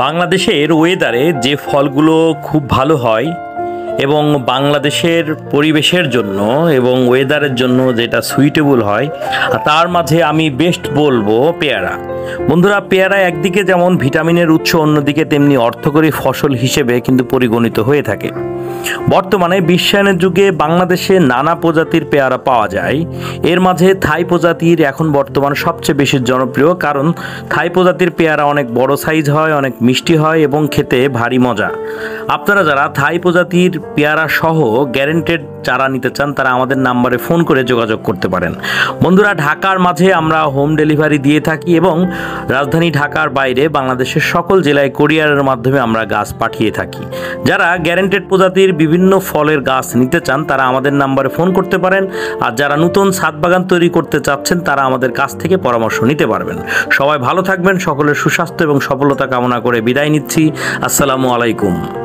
বাংলাদেশের ওয়েদারে যে ফলগুলো খুব ভালো হয় এবং বাংলাদেশের পরিবেশের জন্য এবং ওয়েদারের জন্য যেটা সুইটেবল হয়, তার মাঝে আমি বেস্ট বলবো পেয়ারা। বন্ধুরা, পেয়ারা একদিকে যেমন ভিটামিনের উৎস, অন্যদিকে তেমনি অর্থকরী ফসল হিসেবে কিন্তু পরিগণিত হয়ে থাকে। বর্তমানে বিশ্বায়নের যুগে বাংলাদেশে নানা প্রজাতির পেয়ারা পাওয়া যায়। এর মাঝে থাই প্রজাতির এখন বর্তমানে সবচেয়ে বেশি জনপ্রিয়, কারণ থাই প্রজাতির পেয়ারা অনেক বড় সাইজ হয়, অনেক মিষ্টি হয় এবং খেতে ভারী মজা। আপনারা যারা থাই প্রজাতির পেয়ারা সহ গ্যারেন্টেড চারা নিতে চান, তারা আমাদের নাম্বারে ফোন করে যোগাযোগ করতে পারেন। বন্ধুরা, ঢাকার মাঝে আমরা হোম ডেলিভারি দিয়ে থাকি এবং রাজধানী ঢাকার বাইরে বাংলাদেশের সকল জেলায় কোরিয়ারের মাধ্যমে আমরা গাছ পাঠিয়ে থাকি। যারা গ্যারেন্টেড প্রজাতির বিভিন্ন ফলের গাছ নিতে চান, তারা আমাদের নাম্বারে ফোন করতে পারেন। আর যারা নতুন ছাদ বাগান তৈরি করতে চাচ্ছেন, তারা আমাদের কাছ থেকে পরামর্শ নিতে পারবেন। সবাই ভালো থাকবেন। সকলের সুস্বাস্থ্য এবং সফলতা কামনা করে বিদায় নিচ্ছি। আসসালামু আলাইকুম।